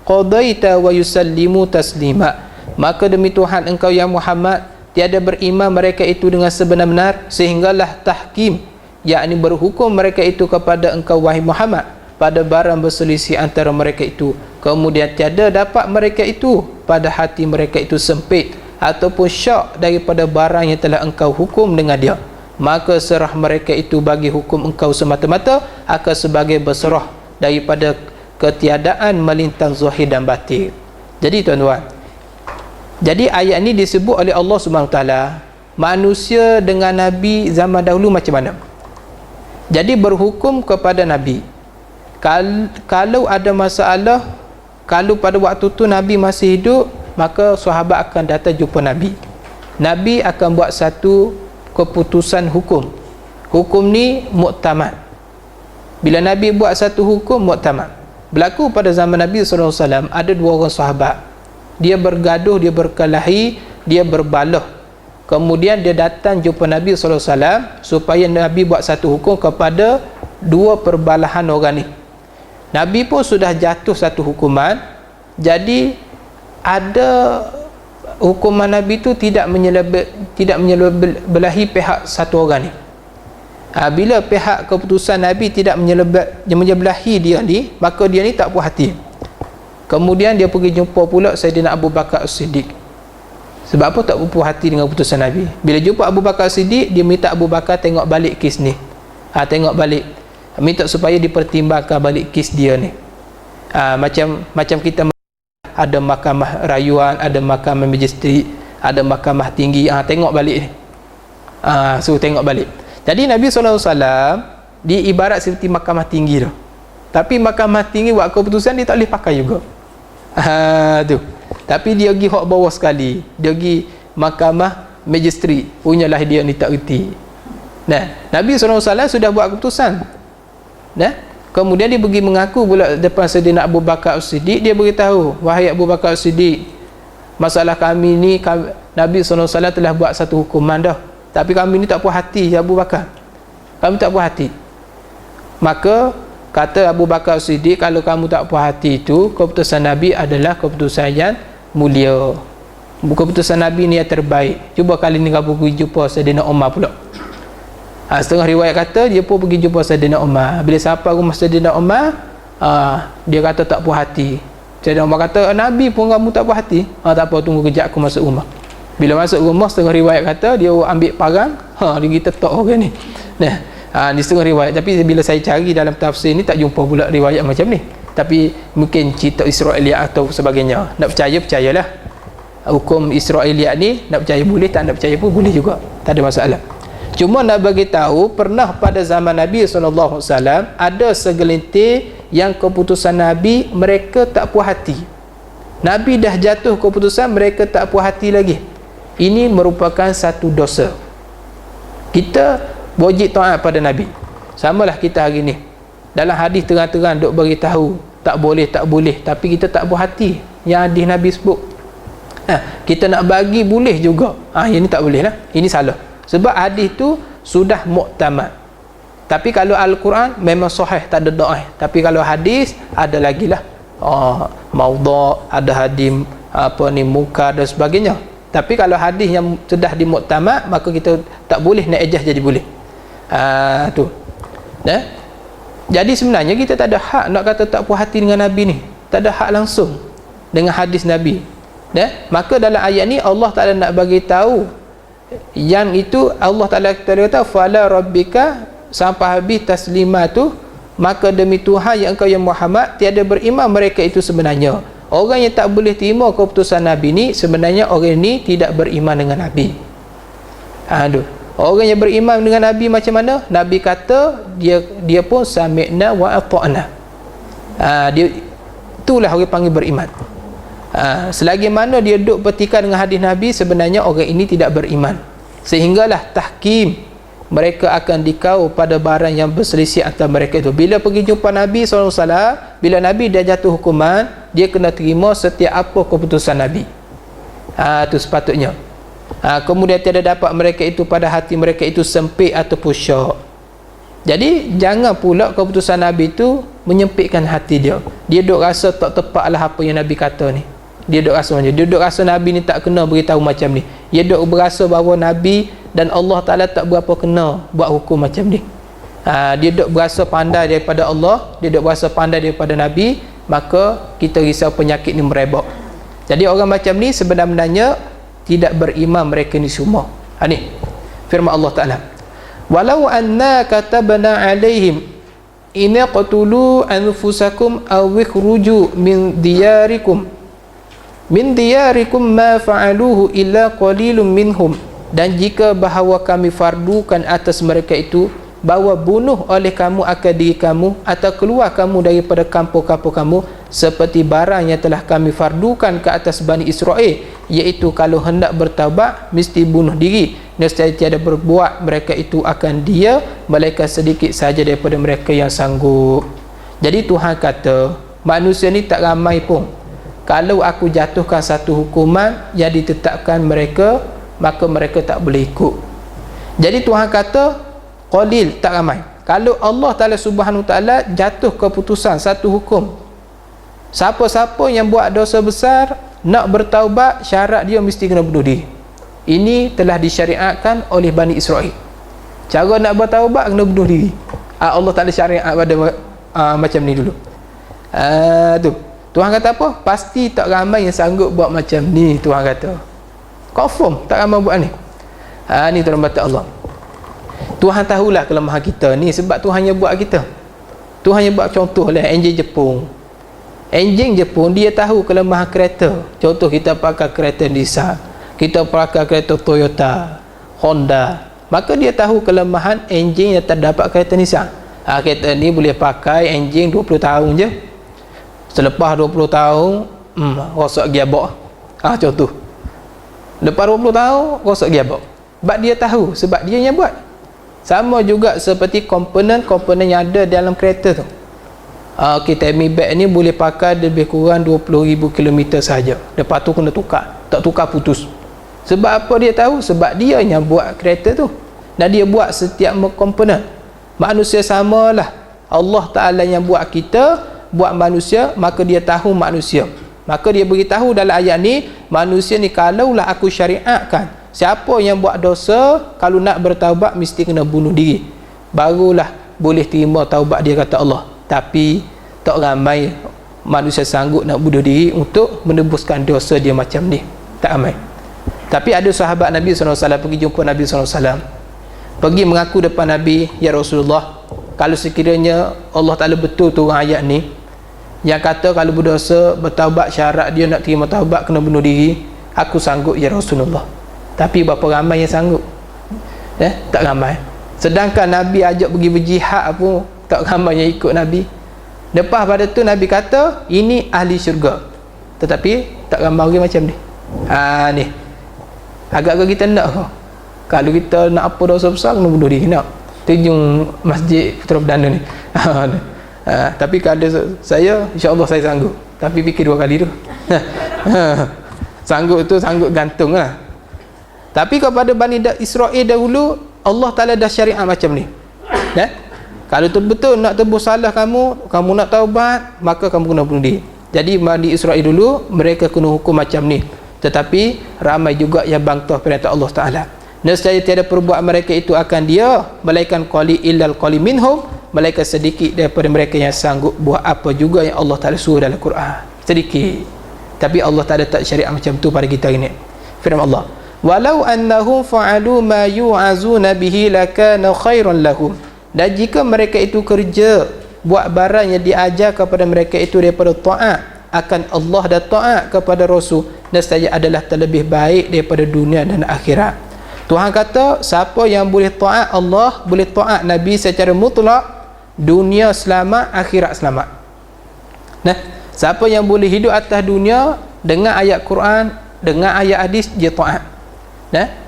qadaita wa yusallimu taslima. Maka demi Tuhan engkau ya Muhammad, tiada beriman mereka itu dengan sebenar-benar sehinggalah tahkim, yakni berhukum mereka itu kepada engkau wahai Muhammad pada barang berselisih antara mereka itu, kemudian tiada dapat mereka itu pada hati mereka itu sempit ataupun syak daripada barang yang telah engkau hukum dengan dia, maka serah mereka itu bagi hukum engkau semata-mata akan sebagai berserah daripada ketiadaan melintang zahir dan batin. Jadi tuan-tuan, jadi ayat ni disebut oleh Allah Subhanahu Taala, manusia dengan Nabi zaman dahulu macam mana. Jadi berhukum kepada Nabi, kalau ada masalah, kalau pada waktu tu Nabi masih hidup, maka sahabat akan datang jumpa Nabi. Nabi akan buat satu keputusan hukum. Hukum ni muktamad. Bila Nabi buat satu hukum muktamad, berlaku pada zaman Nabi SAW, ada dua orang sahabat, dia bergaduh, dia berkelahi, dia berbalah. Kemudian dia datang jumpa Nabi SAW supaya Nabi buat satu hukum kepada dua perbalahan orang ni. Nabi pun sudah jatuh satu hukuman. Jadi ada hukuman Nabi tu tidak menyelebelahi pihak satu orang ni. Bila pihak keputusan Nabi tidak menyebelahi dia ni, maka dia ni tak puas hati. Kemudian dia pergi jumpa pula Sayyidina Abu Bakar As-Siddiq. Sebab apa tak puas hati dengan keputusan Nabi? Bila jumpa Abu Bakar As-Siddiq, dia minta Abu Bakar tengok balik kes ni. Tengok balik, minta supaya dipertimbangkan balik kes dia ni. Macam kita ada mahkamah rayuan, ada mahkamah majistri, ada mahkamah tinggi, tengok balik ni. So tengok balik. Jadi Nabi SAW diibarat seperti mahkamah tinggi tu. Tapi mahkamah tinggi buat keputusan dia tak boleh pakai juga. Tu. Tapi dia pergi hak bawah sekali. Dia pergi mahkamah majistri. Punyalah dia ni tak reti. Nabi SAW sudah buat keputusan. Kemudian dia pergi mengaku pula depan Sayyidina Abu Bakar As-Siddiq. Dia beritahu, wahai Abu Bakar As-Siddiq, masalah kami ni, Nabi SAW telah buat satu hukuman dah, tapi kami ni tak puas hati ya Abu Bakar. Kami tak puas hati. Maka kata Abu Bakar As-Siddiq, kalau kamu tak puas hati itu, keputusan Nabi adalah keputusan yang mulia. Keputusan Nabi ni yang terbaik. Cuba kali ni kamu pergi jumpa Sayyidina Umar pula. Setengah riwayat kata dia pun pergi jumpa Sayyidina Umar. Bila sampai rumah Sayyidina Umar, dia kata tak puas hati. Sayyidina Umar kata, Nabi pun kamu tak puas hati? Tak apa, tunggu kejap aku masuk rumah. Bila masuk rumah, setengah riwayat kata dia ambil parang, dia pergi tetok orang ni. Ni setengah riwayat. Tapi bila saya cari dalam tafsir ni, tak jumpa pula riwayat macam ni. Tapi mungkin cerita Israiliyat atau sebagainya. Nak percaya, percayalah. Hukum Israiliyat ni, nak percaya boleh, tak nak percaya pun boleh juga. Tak ada masalah. Cuma nak bagi tahu, pernah pada zaman Nabi SAW ada segelintir yang keputusan Nabi mereka tak puas hati. Nabi dah jatuh keputusan, mereka tak puas hati lagi. Ini merupakan satu dosa. Kita wajib taat pada Nabi. Samalah kita hari ni. Dalam hadis terang-terang duk bagi tahu tak boleh, tapi kita tak puas hati yang hadis Nabi sebut. Kita nak bagi boleh juga. Yang ni tak boleh lah. Ini salah. Sebab hadis tu sudah muktamad. Tapi kalau Al-Quran memang sahih, tak ada dhaif. Tapi kalau hadis ada lagi lah. Maudha, ada hadis munkar dan sebagainya. Tapi kalau hadis yang sudah dimuktamad, maka kita tak boleh nak ejah jadi boleh. Tu. Jadi sebenarnya kita tak ada hak nak kata tak puas hati dengan Nabi ni. Tak ada hak langsung dengan hadis Nabi. Maka dalam ayat ni Allah Taala nak bagi tahu yang itu Allah Taala kata fala rabbika sampai habis taslimah tu, maka demi Tuhan yang engkau yang Muhammad tiada beriman mereka itu sebenarnya. Orang yang tak boleh terima keputusan Nabi ni sebenarnya orang ni tidak beriman dengan Nabi. Orang yang beriman dengan Nabi macam mana? Nabi kata dia pun sami'na wa ata'na. Dia itulah orang panggil beriman. Selagi mana dia duduk petikan dengan hadis Nabi, sebenarnya orang ini tidak beriman. Sehinggalah tahkim, mereka akan dikau pada barang yang berselisih antara mereka itu. Bila pergi jumpa Nabi SAW, bila Nabi dah jatuh hukuman, dia kena terima setiap apa keputusan Nabi. Itu sepatutnya. Kemudian tiada dapat mereka itu pada hati mereka itu sempit ataupun syok. Jadi jangan pula keputusan Nabi itu menyempitkan hati dia. Dia duk rasa tak tepatlah apa yang Nabi kata ni. Dia duk rasa macam, dia duk rasa Nabi ni tak kena beritahu macam ni. Dia duk berasa bahawa Nabi dan Allah Ta'ala tak berapa kena buat hukum macam ni. Dia duk berasa pandai daripada Allah, dia duk berasa pandai daripada Nabi, maka kita risau penyakit ni merebak. Jadi orang macam ni sebenarnya tidak beriman mereka ni semua. Ni firman Allah Ta'ala, walau anna katabna alaihim inna qatulu anfusakum aw ikhruju min diyarikum ma fa'aluhu illa qalilun minhum. Dan jika bahawa kami fardukan atas mereka itu bahawa bunuh oleh kamu akan diri kamu atau keluar kamu daripada kampung-kampung kamu, seperti barang yang telah kami fardukan ke atas Bani Israel, iaitu kalau hendak bertaubat mesti bunuh diri, nescaya tiada berbuat mereka itu akan dia melainkan sedikit saja daripada mereka yang sanggup. Jadi Tuhan kata manusia ni tak ramai pun. Kalau aku jatuhkan satu hukuman yang ditetapkan mereka, maka mereka tak boleh ikut. Jadi Tuhan kata qalil, tak ramai. Kalau Allah Ta'ala Subhanahu Ta'ala jatuh keputusan satu hukum, siapa-siapa yang buat dosa besar nak bertaubat, syarat dia mesti kena bunuh diri. Ini telah disyariatkan oleh Bani Israel. Cara nak bertaubat kena bunuh diri. Allah Ta'ala syariat pada macam ni dulu. Tu Tuhan kata apa? Pasti tak ramai yang sanggup buat macam ni. Tuhan kata confirm tak ramai buat ni. Ni tuan mata Allah. Tuhan tahulah kelemahan kita ni, sebab Tuhan yang buat kita. Tuhan yang buat contoh lah enjin Jepun. Enjin Jepun dia tahu kelemahan kereta. Contoh kita pakai kereta Nissan, kita pakai kereta Toyota, Honda, maka dia tahu kelemahan enjin yang terdapat kereta Nissan. Kereta ni boleh pakai enjin 20 tahun je. Selepas 20 tahun rosak gearbox. Contoh. Lepas 20 tahun rosak gearbox. Sebab dia tahu, sebab dia yang buat. Sama juga seperti komponen-komponen yang ada dalam kereta tu. Timing belt ni boleh pakai lebih kurang 20,000 km saja. Lepas tu kena tukar. Tak tukar putus. Sebab apa dia tahu? Sebab dia yang buat kereta tu. Dan dia buat setiap komponen. Manusia samalah. Allah Ta'ala yang buat kita, buat manusia, maka dia tahu manusia. Maka dia beritahu dalam ayat ni, manusia ni kalaulah aku syariatkan, siapa yang buat dosa kalau nak bertaubat mesti kena bunuh diri, barulah boleh terima taubat dia, kata Allah. Tapi tak ramai manusia sanggup nak bunuh diri untuk menebuskan dosa dia macam ni. Tak ramai. Tapi ada sahabat Nabi SAW pergi jumpa Nabi SAW, pergi mengaku depan Nabi, ya Rasulullah, kalau sekiranya Allah Ta'ala betul turun ayat ni yang kata kalau berdosa bertaubat syarat dia nak terima taubat kena bunuh diri, aku sanggup ya Rasulullah. Tapi berapa ramai yang sanggup? Tak ramai. Sedangkan Nabi ajak pergi berjihad pun tak ramai yang ikut Nabi. Lepas pada tu Nabi kata ini ahli syurga, tetapi tak ramai orang macam ni. Ni agak-agak kita nak kalau kita nak apa dosa besar kena bunuh diri, nak tunjung masjid Putera Perdana ni. Tapi kalau saya, insya-Allah saya sanggup. Tapi fikir dua kali tu. Sanggup tu sanggup gantung lah. Tapi kepada Bani Israel dahulu, Allah Ta'ala dah syariat macam ni. Kalau betul nak tebus salah kamu nak taubat, maka kamu kena bunuh diri. Jadi Bani Israel dulu, mereka kena hukum macam ni. Tetapi ramai juga yang bangkah perintah Allah Ta'ala. Nescaya tiada perbuatan mereka itu akan dia, melainkan qali illal qali minhum, melainkan sedikit daripada mereka yang sanggup buat apa juga yang Allah Ta'ala suruh dalam Quran. Sedikit. Tapi Allah Ta'ala tak syariat macam tu pada kita ini. Firman Allah, walau annahum fa'alu ma yu'azuna bihi lakana khairan lahum. Dan jika mereka itu kerja buat barang yang diajar kepada mereka itu daripada taat akan Allah dan taat kepada Rasul, nescaya adalah terlebih baik daripada dunia dan akhirat. Tuhan kata, siapa yang boleh taat Allah, boleh taat Nabi secara mutlak, dunia selamat, akhirat selamat. Siapa yang boleh hidup atas dunia dengan ayat Quran, dengan ayat hadis, dia taat.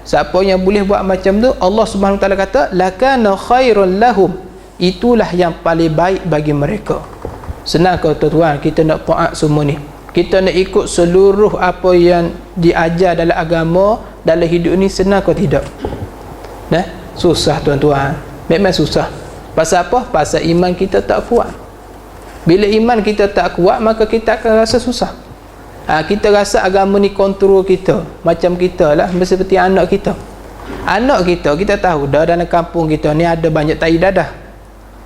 Siapa yang boleh buat macam tu, Allah Subhanahu Wa Taala kata lakana khairul lahum, itulah yang paling baik bagi mereka. Senang ke tuan-tuan kita nak taat semua ni? Kita nak ikut seluruh apa yang diajar dalam agama, dalam hidup ni, senang ke tidak? Susah tuan-tuan, memang susah. Pasal apa? Pasal iman kita tak kuat. Bila iman kita tak kuat, maka kita akan rasa susah. Kita rasa agama ni kontrol kita. Macam kita lah, seperti anak kita. Anak kita, kita tahu dah dalam kampung kita ni ada banyak tai dadah.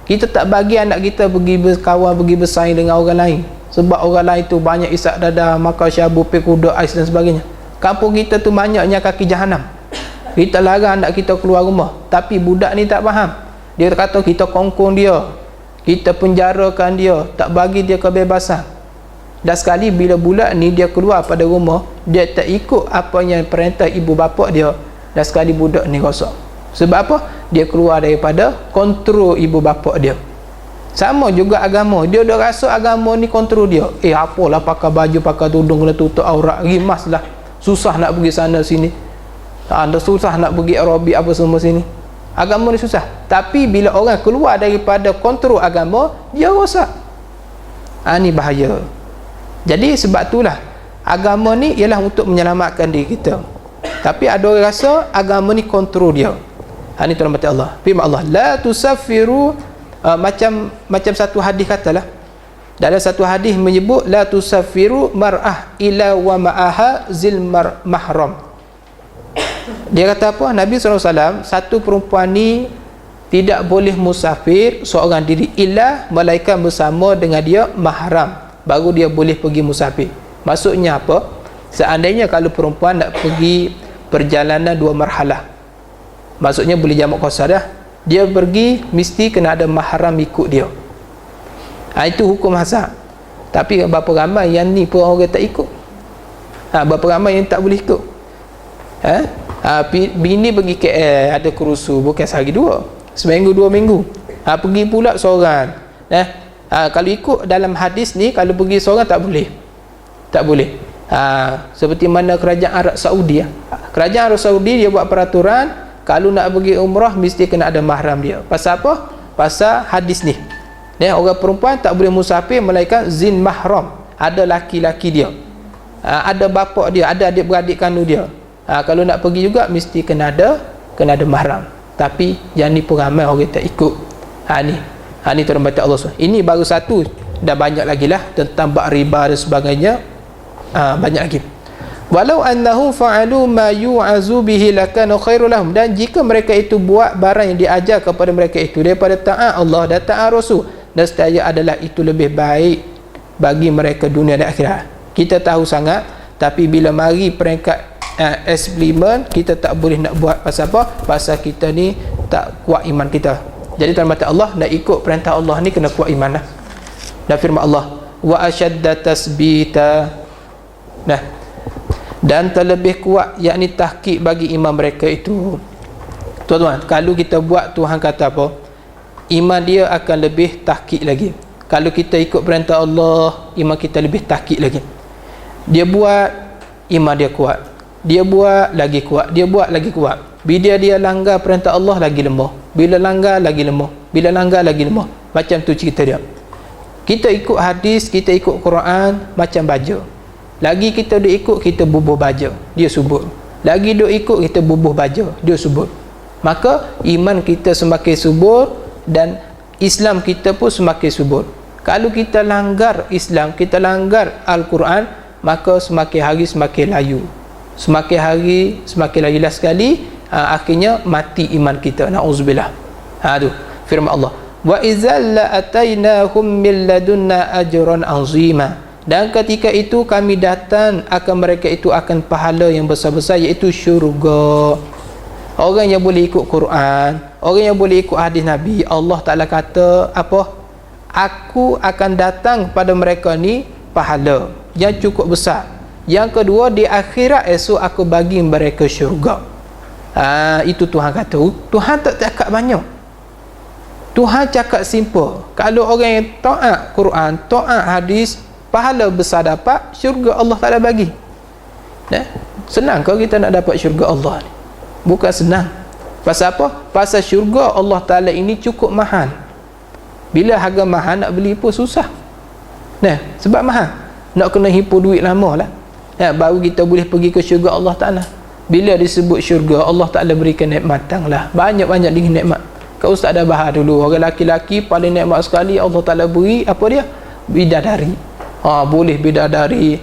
Kita tak bagi anak kita pergi berkawan, pergi bersaing dengan orang lain. Sebab orang lain tu banyak isak dadah, makan syabu, pergi kuda, ais dan sebagainya. Kampung kita tu banyaknya kaki jahanam. Kita larang anak kita keluar rumah. Tapi budak ni tak faham. Dia kata kita kongkong dia, kita penjarakan dia, tak bagi dia kebebasan. Dan sekali bila budak ni dia keluar pada rumah, dia tak ikut apa yang perintah ibu bapa dia, dan sekali budak ni rosak. Sebab apa? Dia keluar daripada kontrol ibu bapa dia. Sama juga agama, dia dah rasa agama ni kontrol dia. Apalah pakai baju, pakai tudung, kena tutup aurat, rimas lah, susah nak pergi sana sini, susah nak pergi aerobik apa semua sini. Agama ni susah. Tapi bila orang keluar daripada kontrol agama, dia rosak. Ni bahaya. Jadi sebab itulah agama ni ialah untuk menyelamatkan diri kita. Tapi ada orang rasa agama ni kontrol dia. Ini tuan mati Allah. Firman Allah, la tusaffiru, macam satu hadis katalah. Dalam satu hadis menyebut la tusaffiru mar'ah ila wa ma'aha zil mahram. Dia kata apa? Nabi SAW, satu perempuan ni tidak boleh musafir seorang diri illa melainkan bersama dengan dia mahram, baru dia boleh pergi musafir. Maksudnya apa? Seandainya kalau perempuan nak pergi perjalanan 2 marhalah, maksudnya boleh jamak qasar dah, dia pergi mesti kena ada mahram ikut dia. Itu hukum asal. Tapi berapa ramai yang ni pun orang tak ikut. Berapa ramai yang tak boleh ikut. Bini pergi KL, ada kerusu, bukan sehari 2, seminggu 2 minggu. Pergi pula seorang. Kalau ikut dalam hadis ni, kalau pergi seorang tak boleh. Tak boleh. Seperti mana kerajaan Arab Saudi. Kerajaan Arab Saudi dia buat peraturan, kalau nak pergi umrah mesti kena ada mahram dia. Pasal apa? Pasal hadis ni. Orang perempuan tak boleh musafir melainkan zin mahram. Ada laki-laki dia. Ada bapa dia, ada adik-beradik kandung dia. Kalau nak pergi juga mesti kena ada mahram. Tapi yang ni pun ramai orang tak ikut. Ni tuan baca Allah SWT. Ini baru satu, dah banyak lagi lah tentang bab riba dan sebagainya. Banyak lagi. Walau annahum fa'alu ma yu'azu bihi lakana khairul lahum, dan jika mereka itu buat barang yang diajar kepada mereka itu daripada taat Allah dan taat Rasul, nescaya adalah itu lebih baik bagi mereka dunia dan akhirat. Kita tahu sangat, tapi bila mari peringkat eksperimen, kita tak boleh nak buat. Pasal apa? Pasal kita ni tak kuat iman kita. Jadi tuan mata Allah, nak ikut perintah Allah ni kena kuat iman lah. Dan firman Allah, wa ashadda tasbita, dan terlebih kuat, yakni tahqiq bagi iman mereka itu. Tuan-tuan, kalau kita buat, Tuhan kata apa? Iman dia akan lebih tahqiq lagi. Kalau kita ikut perintah Allah, iman kita lebih tahqiq lagi. Dia buat, iman dia kuat. Dia buat, lagi kuat. Dia buat, lagi kuat. Bila dia langgar perintah Allah, lagi lemah. Bila langgar, lagi lemah. Bila langgar, lagi lemah. Macam tu cerita dia. Kita ikut hadis, kita ikut Quran, macam baju. Lagi kita duk ikut, kita bubuh baja, dia subur. Lagi duk ikut, kita bubuh baja, dia subur. Maka iman kita semakin subur dan Islam kita pun semakin subur. Kalau kita langgar Islam, kita langgar Al-Quran, maka semakin hari semakin layu. Semakin hari semakin layu. Last sekali akhirnya mati iman kita. Na'udzubillah. Tu firman Allah, wa idzal atainahum min ladunna ajran azima. Dan ketika itu kami datang akan mereka itu akan pahala yang besar-besar, iaitu syurga. Orang yang boleh ikut Quran, orang yang boleh ikut hadis Nabi, Allah Ta'ala kata apa? Aku akan datang kepada mereka ni pahala yang cukup besar. Yang kedua, di akhirat esok aku bagi mereka syurga. Itu Tuhan kata. Tuhan tak cakap banyak, Tuhan cakap simple. Kalau orang yang taat Quran, taat hadis, pahala besar dapat, syurga Allah Ta'ala bagi. Senang kau kita nak dapat syurga Allah ni? Bukan senang. Pasal apa? Pasal syurga Allah Ta'ala ini cukup mahal. Bila harga mahal, nak beli pun susah. Sebab mahal, nak kena himpun duit lama lah, baru kita boleh pergi ke syurga Allah Ta'ala. Bila disebut syurga, Allah Ta'ala berikan nikmatan lah, banyak-banyak dengan nikmat. Kau Ustaz dah bahas dulu, orang laki-laki paling nikmat sekali Allah Ta'ala beri apa dia? Bidadari. Boleh bidadari,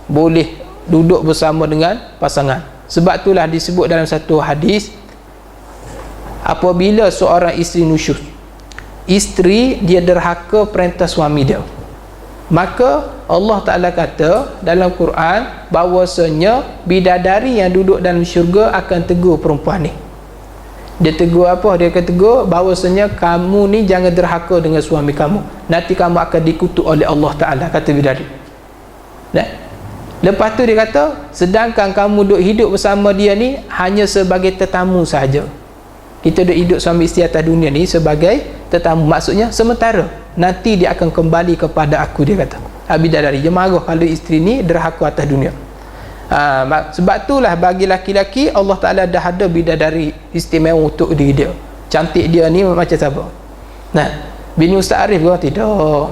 boleh duduk bersama dengan pasangan. Sebab itulah disebut dalam satu hadis, apabila seorang isteri nusyuz, isteri dia derhaka perintah suami dia, maka Allah Ta'ala kata dalam Quran bahawasanya bidadari yang duduk dalam syurga akan tegur perempuan ni. Dia tegur apa? Dia akan tegur bahawasanya kamu ni jangan derhaka dengan suami kamu, nanti kamu akan dikutuk oleh Allah Ta'ala, kata bidadari. Lepas tu dia kata, sedangkan kamu duduk hidup bersama dia ni hanya sebagai tetamu sahaja. Kita duduk hidup suami isteri atas dunia ni sebagai tetamu, maksudnya sementara, nanti dia akan kembali kepada aku, dia kata. Bidadari dia marah kalau isteri ni derhaka atas dunia. Sebab itulah bagi laki-laki Allah Ta'ala dah ada bidadari istimewa untuk diri dia. Cantik dia ni macam siapa? Bini Ustaz Arif ke? Tidak.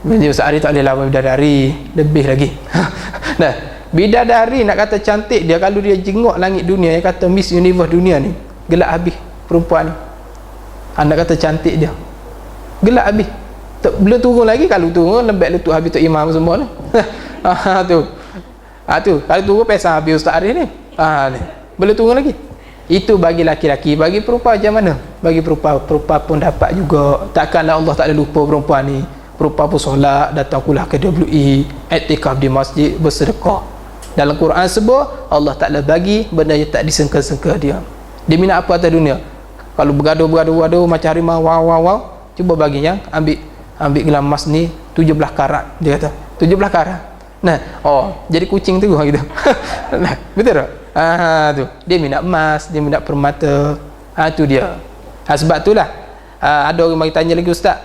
Bini Ustaz Arif tak boleh lawan bidadari, lebih lagi. Bidadari nak kata cantik dia, kalau dia jenguk langit dunia, yang kata Miss Universe dunia ni, gelak habis perempuan ni. Nak kata cantik dia, gelak habis. Belum turun lagi, kalau turun lembek lutut habis Tok Imam semua ni. Tu kalau turun pesan habis Ustaz Arif ni. Belum turun lagi. Itu bagi laki-laki. Bagi perempuan macam mana? Bagi perempuan pun dapat juga. Takkanlah Allah tak ada lupa perempuan ni. Perempuan pun solat, datang kuliah ke WE, iktikaf di masjid, bersedekah. Dalam Quran sebut Allah Ta'ala bagi benda yang tak disangka-sangka dia. Dia minat apa atas dunia? Kalau bergaduh macam harimau, wow, cuba bagi yang ambil gelang emas ni 17 karat, dia kata 17 karat. Jadi kucing tu gitu. Betul tak? Tu dia minat emas, dia minat permata. Tu dia. Sebab itulah ada orang mari tanya lagi, Ustaz,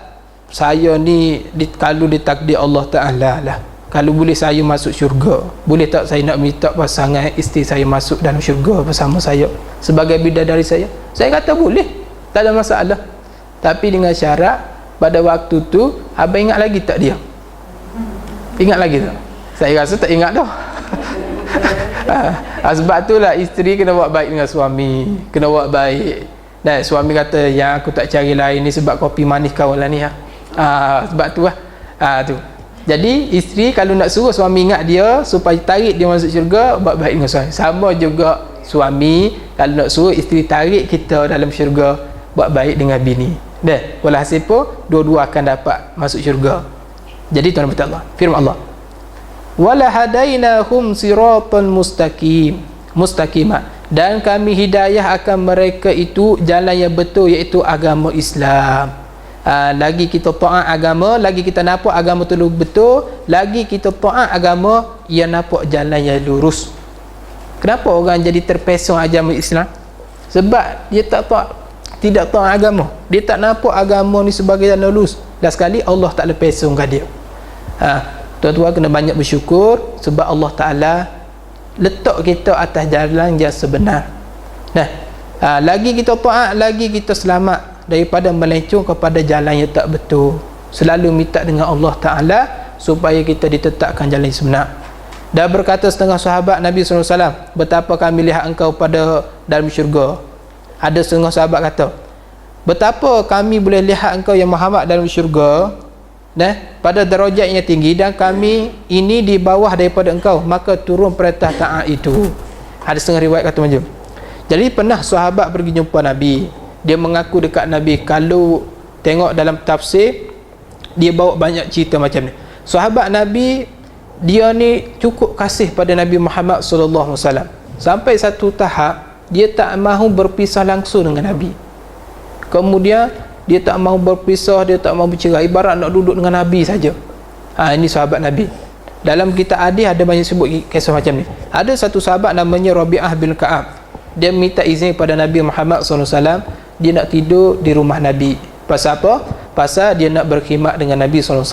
saya ni kalau ditakdir Allah Ta'ala lah, kalau boleh saya masuk syurga, boleh tak saya nak minta pasangan isteri saya masuk dalam syurga bersama saya sebagai bidadari saya? Saya kata boleh, tak ada masalah, tapi dengan syarat pada waktu tu abang ingat lagi tak dia? Ingat lagi tak? Saya rasa tak ingat dah. Sebab itulah isteri kena buat baik dengan suami, kena buat baik. Dan suami kata, yang aku tak cari lain ni sebab kopi manis kau lah ni. Sebab tu lah. Tu. Jadi isteri kalau nak suruh suami ingat dia supaya tarik dia masuk syurga, buat baik dengan suami. Sama juga suami kalau nak suruh isteri tarik kita dalam syurga, buat baik dengan bini. Walhasil pun dua-dua akan dapat masuk syurga. Jadi tuan kata Allah, firman Allah, wala hadainahum siratan mustaqimah, dan kami hidayah akan mereka itu jalan yang betul, iaitu agama Islam. Lagi kita taat agama, lagi kita nampak agama tu betul, lagi kita taat agama yang nampak jalan yang lurus. Kenapa orang jadi terpesong agama Islam? Sebab dia tidak taat agama, dia tak nampak agama ni sebagai jalan lurus. Dan sekali Allah tak lepesongkan dia. Tuan-tuan kena banyak bersyukur sebab Allah Ta'ala letak kita atas jalan yang sebenar. Lagi kita taat, lagi kita selamat daripada melencong kepada jalan yang tak betul. Selalu minta dengan Allah Ta'ala supaya kita ditetapkan jalan yang sebenar. Dan berkata setengah sahabat Nabi SAW, betapa kami lihat engkau pada dalam syurga. Ada setengah sahabat kata, betapa kami boleh lihat engkau yang Muhammad dalam syurga, pada darajat yang tinggi, dan kami ini di bawah daripada engkau, maka turun perintah taat itu. Ada setengah riwayat kata macam. Jadi pernah sahabat pergi jumpa Nabi, dia mengaku dekat Nabi. Kalau tengok dalam tafsir, dia bawa banyak cerita macam ni. Sahabat Nabi, dia ni cukup kasih pada Nabi Muhammad SAW, sampai satu tahap dia tak mahu berpisah langsung dengan Nabi. Kemudian dia tak mahu berpisah, dia tak mahu bercerai, ibarat nak duduk dengan Nabi saja. Ini sahabat Nabi. Dalam kitab hadis ada banyak sebut kisah macam ni. Ada satu sahabat namanya Rabi'ah bin Ka'ab. Dia minta izin pada Nabi Muhammad SAW, dia nak tidur di rumah Nabi. Pasal apa? Pasal dia nak berkhidmat dengan Nabi SAW.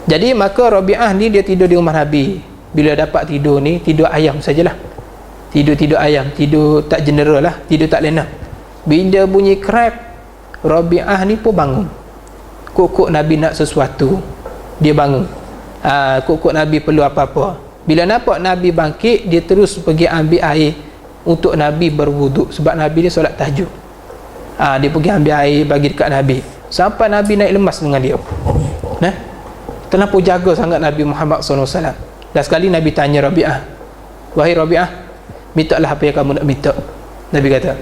Jadi maka Rabi'ah ni dia tidur di rumah Nabi. Bila dapat tidur ni, tidur ayam sajalah. Tidur ayam, tidur tak general lah, tidur tak lena. Bila bunyi krep, Rabi'ah ni pun bangun. Kok Nabi nak sesuatu, dia bangun. Kok Nabi perlu apa-apa. Bila nampak Nabi bangkit, dia terus pergi ambil air untuk Nabi berwuduk, sebab Nabi ni solat tahajud. Dia pergi ambil air bagi dekat Nabi, sampai Nabi naik lemas dengan dia. Terlampau jaga sangat Nabi Muhammad SAW. Dan sekali Nabi tanya Rabi'ah, wahai Rabi'ah, mintalah apa yang kamu nak minta. Nabi kata,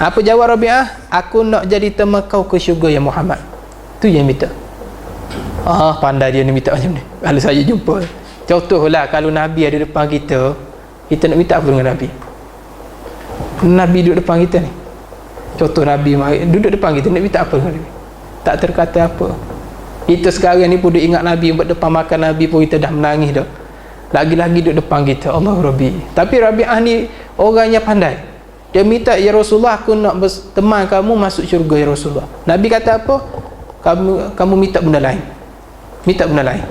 apa jawab Rabi'ah? Aku nak jadi teman kau ke syurga ya Muhammad. Tu yang minta. Pandai dia ni minta macam ni. Kalau saya jumpa, contohlah kalau Nabi ada depan kita, kita nak minta apa dengan Nabi? Nabi duduk depan kita ni, contoh Nabi duduk depan kita, nak minta apa dengan Nabi? Tak terkata apa. Kita sekarang ni pun duduk ingat Nabi, buat depan makan Nabi pun kita dah menangis dah. Lagi-lagi duduk depan kita, Allah Rabbi. Tapi Rabi'ah ni orang yang pandai. Dia minta, ya Rasulullah, aku nak teman kamu masuk syurga ya Rasulullah. Nabi kata apa? Kamu minta benda lain. Minta benda lain.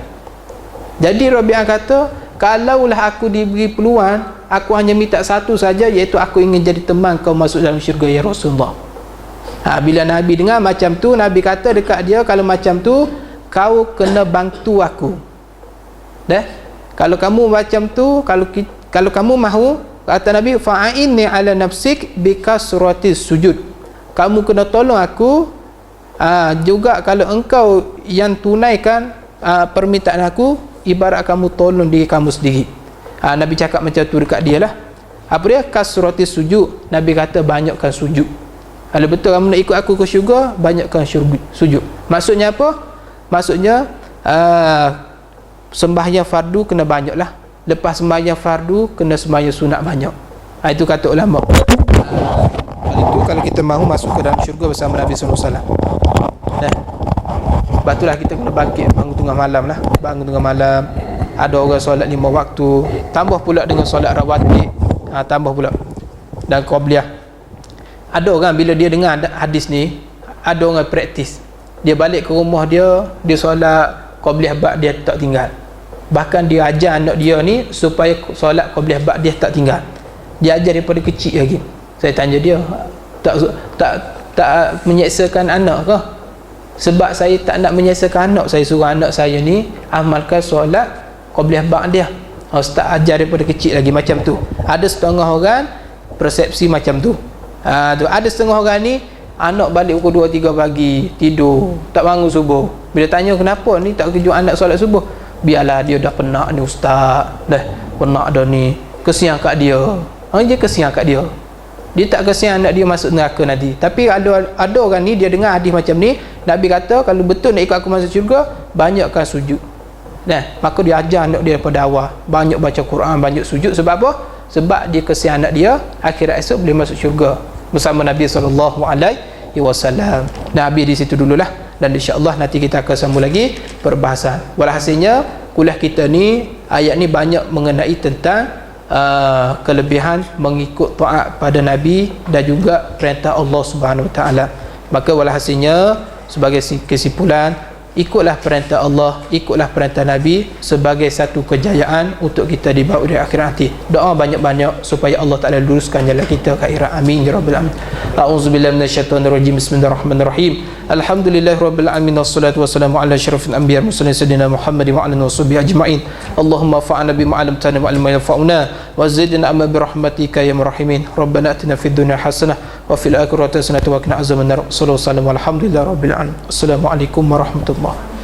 Jadi Rabi'ah kata, kalaulah aku diberi peluang, aku hanya minta satu saja, iaitu aku ingin jadi teman kau masuk dalam syurga ya Rasulullah. Bila Nabi dengar macam tu, Nabi kata dekat dia, kalau macam tu kau kena bantu aku. Kalau kamu macam tu, kalau kamu mahu, kata Nabi, fa'inni ala nafsik bikasratis sujud. Kamu kena tolong aku. Juga kalau engkau yang tunaikan permintaan aku, ibarat kamu tolong diri kamu sendiri. Nabi cakap macam tu dekat dia lah. Apa dia? Kasratis sujud. Nabi kata banyakkan sujud. Kalau betul kamu nak ikut aku ke syurga, banyakkan sujud. Maksudnya apa? Maksudnya sembahyang fardu kena banyak lah. Lepas sembahyang fardu, kena sembahyang sunat banyak. Itu kata ulama. Itu kalau kita mahu masuk ke dalam syurga bersama Nabi SAW. Sebab itulah kita kena bangkit bangun tengah malam lah. Bangun tengah malam, ada orang solat 5 waktu, tambah pula dengan solat rawatib, tambah pula, dan qabliyah. Ada orang bila dia dengar hadis ni, ada orang praktis, dia balik ke rumah dia solat qabliyah ba'd dia tak tinggal. Bahkan dia ajar anak dia ni supaya solat qabliyah ba'd dia tak tinggal. Dia ajar daripada kecil lagi. Saya tanya dia, tak menyeksakan anak ke? Sebab saya tak nak menyeksakan anak, saya suruh anak saya ni amalkan solat qabliyah ba'd dia. Ustaz ajar daripada kecil lagi macam tu. Ada setengah orang persepsi macam tu. Ada setengah orang ni anak balik pukul 2-3 pagi, tidur, tak bangun subuh. Bila tanya kenapa ni tak kejut anak solat subuh, biarlah dia dah penat ni ustaz, dah penat dah ni, kesian kat dia. Dia kesian kat dia, dia tak kesian anak dia masuk neraka nanti. Tapi ada orang ni, dia dengar hadis macam ni, Nabi kata kalau betul nak ikut aku masuk syurga, banyakkan sujud. Maka dia ajar anak dia daripada awal, banyak baca Quran, banyak sujud. Sebab apa? Sebab dia kesian anak dia akhirat esok boleh masuk syurga bersama Nabi SAW. Nabi di situ dululah, dan insya-Allah nanti kita akan sambung lagi perbahasan. Walhasilnya kuliah kita ni, ayat ni banyak mengenai tentang kelebihan mengikut taat pada Nabi dan juga perintah Allah Subhanahu Wa Taala. Maka walhasilnya sebagai kesimpulan, ikutlah perintah Allah, ikutlah perintah Nabi sebagai satu kejayaan untuk kita dibawa di akhirat nanti. Doa banyak-banyak supaya Allah Ta'ala luruskan jalan kita ke akhirat. Amin ya rabbal alamin. A'udzubillahi minasyaitonirrajim. Bismillahirrahmanirrahim. Alhamdulillahirabbil alamin wassalatu wassalamu ala asyrafil anbiya'i wal mursalin sayyidina Muhammadin wa ala alihi washabbihi ajma'in. Allahumma fa'alna bima 'allamtana wa 'allimna ma yanfa'una wa zidna amma bi rahmatika ya rahimin. Rabbana atina fid dunya hasanah wa fil akhirati hasanah wa qina azabannar. Sallallahu alaihi wa sallam. Alhamdulillahirabbil alamin. Assalamualaikum warahmatullahi